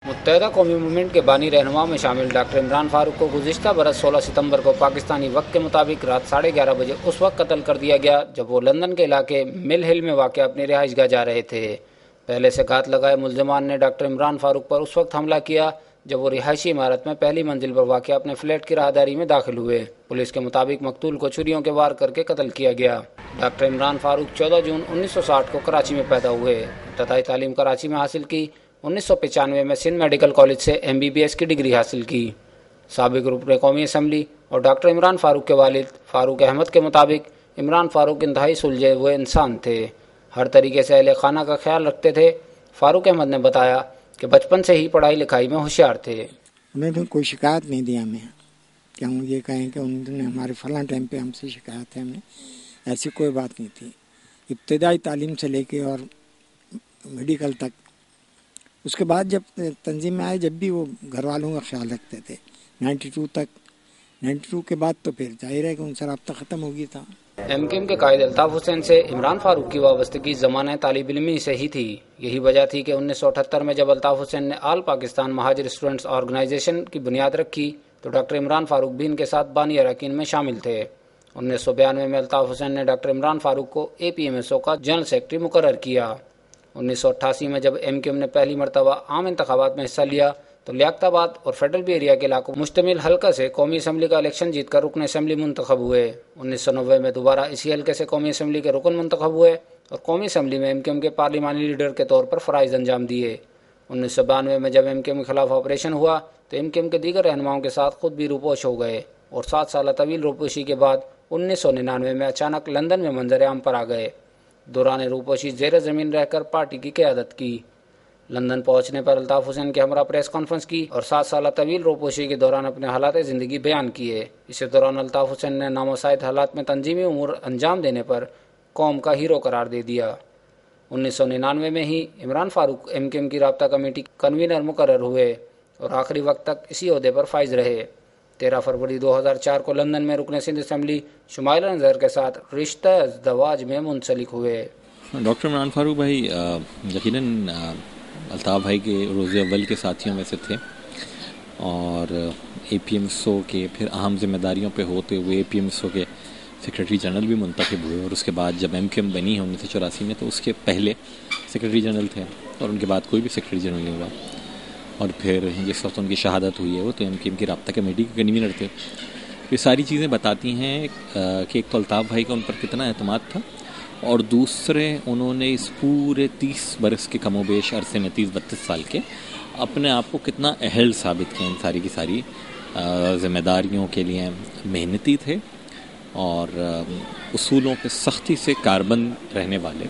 متحدہ قومی موومنٹ کے بانی رہنما میں شامل ڈاکٹر عمران فاروق کو گزشتہ برس 16 ستمبر کو پاکستانی وقت کے مطابق رات 11:30 بجے اس وقت قتل کر دیا گیا جب وہ لندن کے علاقے مل ہل میں واقع اپنی رہائش گاہ جا رہے تھے۔ پہلے سے گھات لگائے ملزمان نے ڈاکٹر عمران فاروق پر اس وقت حملہ کیا جب وہ رہائشی عمارت میں پہلی منزل پر واقع اپنے فلیٹ کی راہداری میں داخل ہوئے۔ پولیس کے مطابق مقتول کو چھریوں کے وار کر کے قتل کیا گیا۔ ڈاکٹر عمران فاروق 14 جون 1960 کو کراچی میں پیدا ہوئے۔ ابتدائی تعلیم کراچی میں حاصل کی۔ 1995 میں سندھ میڈیکل کالج سے MBBS کی ڈگری حاصل کی۔ سابق رکن قومی اسمبلی اور ڈاکٹر عمران فاروق کے والد فاروق احمد کے مطابق عمران فاروق انتہائی سلجھے ہوئے انسان تھے، ہر طریقے سے اہل خانہ کا خیال رکھتے تھے۔ فاروق احمد نے بتایا کہ بچپن سے ہی پڑھائی لکھائی میں ہوشیار تھے۔ انہیں بھی کوئی شکایت نہیں دی ہمیں کہ ہم یہ کہیں کہ انہوں نے ہمارے فلاں ٹائم پہ ہم سے شکایت ہے، ہمیں ایسی کوئی بات نہیں تھی۔ ابتدائی تعلیم سے لے کے اور میڈیکل تک، اس کے بعد جب تنظیم میں آئے جب بھی وہ گھر والوں کا خیال رکھتے تھے 92 تک۔ 92 کے بعد تو پھر ظاہر ہے کہ ان سے رابطہ ختم ہو گیا تھا۔ MKM کے قائد الطاف حسین سے عمران فاروق کی وابستگی زمانہ طالب علمی سے ہی تھی۔ یہی وجہ تھی کہ 1978 میں جب الطاف حسین نے آل پاکستان مہاجر اسٹوڈنٹس آرگنائزیشن کی بنیاد رکھی تو ڈاکٹر عمران فاروق بھی ان کے ساتھ بانی اراکین میں شامل تھے۔ 1992 میں الطاف حسین نے ڈاکٹر عمران فاروق کو APMSO کا جنرل سیکرٹری مقرر کیا۔ 1988 میں جب MKM نے پہلی مرتبہ عام انتخابات میں حصہ لیا تو لیاقت آباد اور فیڈرل بی ایریا کے علاقوں مشتمل حلقہ سے قومی اسمبلی کا الیکشن جیت کر رکن اسمبلی منتخب ہوئے۔ 1990 میں دوبارہ اسی حلقے سے قومی اسمبلی کے رکن منتخب ہوئے اور قومی اسمبلی میں MKM کے پارلیمانی لیڈر کے طور پر فرائض انجام دیے۔ 1992 میں جب MKM کے خلاف آپریشن ہوا تو MKM کے دیگر رہنماؤں کے ساتھ خود بھی روپوش ہو گئے اور 7 سالہ طویل روپوشی کے بعد 1999 میں اچانک لندن میں منظر عام پر آ گئے۔ دوران روپوشی زیر زمین رہ کر پارٹی کی قیادت کی۔ لندن پہنچنے پر الطاف حسین کے ہمراہ پریس کانفرنس کی اور 7 سالہ طویل روپوشی کے دوران اپنے حالات زندگی بیان کیے۔ اسی دوران الطاف حسین نے نامساعد حالات میں تنظیمی امور انجام دینے پر قوم کا ہیرو قرار دے دیا۔ 1999 میں ہی عمران فاروق MKM کی رابطہ کمیٹی کنوینر مقرر ہوئے اور آخری وقت تک اسی عہدے پر فائز رہے۔ 13 فروری 2004 کو لندن میں رکن سندھ اسمبلی شمائلہ نذیر کے ساتھ رشتہ ازدواج میں منسلک ہوئے۔ ڈاکٹر عمران فاروق بھائی یقیناً الطاف بھائی کے روز اول کے ساتھیوں میں سے تھے اور APMSO کے پھر اہم ذمہ داریوں پہ ہوتے ہوئے APMSO کے سیکرٹری جنرل بھی منتخب ہوئے اور اس کے بعد جب MKM بنی ہے 1984 میں تو اس کے پہلے سیکرٹری جنرل تھے اور ان کے بعد کوئی بھی سیکرٹری جنرل نہیں ہوا، اور پھر جس وقت ان کی شہادت ہوئی ہے وہ تو MKM کی رابطہ کمیٹی کے کنوینر تھے۔ یہ ساری چیزیں بتاتی ہیں کہ ایک تو الطاف بھائی کا ان پر کتنا اعتماد تھا اور دوسرے انہوں نے اس پورے 30 برس کے کم و بیش عرصے میں 32 سال کے اپنے آپ کو کتنا اہل ثابت کیا۔ ان ساری کی ساری ذمہ داریوں کے لیے محنتی تھے اور اصولوں پہ سختی سے کاربند رہنے والے،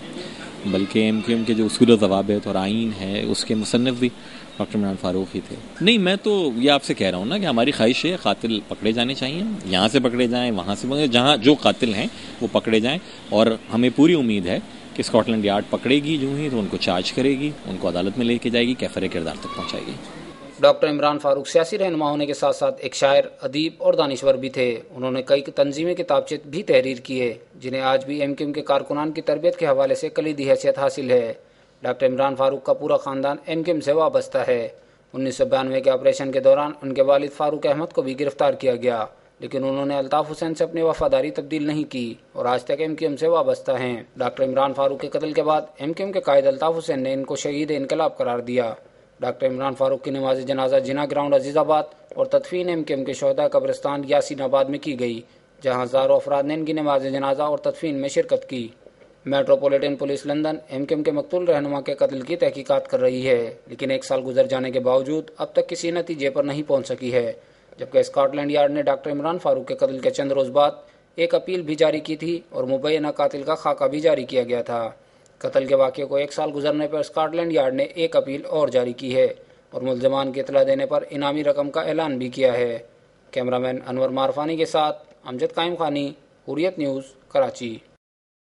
بلکہ MKM کے جو اصول و ضوابط اور آئین ہے اس کے مصنف بھی ڈاکٹر عمران فاروق ہی تھے۔ نہیں، میں تو یہ آپ سے کہہ رہا ہوں نا کہ ہماری خواہش ہے قاتل پکڑے جانے چاہیے، یہاں سے پکڑے جائیں، وہاں سے پکڑے، جہاں جو قاتل ہیں وہ پکڑے جائیں، اور ہمیں پوری امید ہے کہ اسکاٹ لینڈ یارڈ پکڑے گی جو ہی تو ان کو چارج کرے گی، ان کو عدالت میں لے کے جائے گی، کیفر کردار تک پہنچائے گی۔ ڈاکٹر عمران فاروق سیاسی رہنما ہونے کے ساتھ ساتھ ایک شاعر، ادیب اور دانشور بھی تھے۔ انہوں نے کئی تنظیمی کتابچے بھی تحریر کیے جنہیں آج بھی MKM کے کارکنان کی تربیت کے حوالے سے کلیدی حیثیت حاصل ہے۔ ڈاکٹر عمران فاروق کا پورا خاندان MKM سے وابستہ ہے۔ 1992 کے آپریشن کے دوران ان کے والد فاروق احمد کو بھی گرفتار کیا گیا، لیکن انہوں نے الطاف حسین سے اپنی وفاداری تبدیل نہیں کی اور آج تک MKM سے وابستہ ہیں۔ ڈاکٹر عمران فاروق کے قتل کے بعد MKM کے قائد الطاف حسین نے ان کو شہید انقلاب قرار دیا۔ ڈاکٹر عمران فاروق کی نماز جنازہ جناح گراؤنڈ عزیز آباد اور تدفین MKM کے شہداء قبرستان یاسین آباد میں کی گئی، جہاں ہزاروں افراد نے ان کی نماز جنازہ اور تدفین میں شرکت کی۔ میٹروپولیٹن پولیس لندن MKM کے مقتول رہنما کے قتل کی تحقیقات کر رہی ہے، لیکن 1 سال گزر جانے کے باوجود اب تک کسی نتیجے پر نہیں پہنچ سکی ہے، جبکہ اسکاٹ لینڈ یارڈ نے ڈاکٹر عمران فاروق کے قتل کے چند روز بعد ایک اپیل بھی جاری کی تھی اور مبینہ قاتل کا خاکہ بھی جاری کیا گیا تھا۔ قتل کے واقعے کو 1 سال گزرنے پر اسکاٹ لینڈ یارڈ نے ایک اپیل اور جاری کی ہے اور ملزمان کی اطلاع دینے پر انعامی رقم کا اعلان بھی کیا ہے۔ کیمرہ مین انور معرفانی کے ساتھ امجد قائم خانی، حریت نیوز، کراچی۔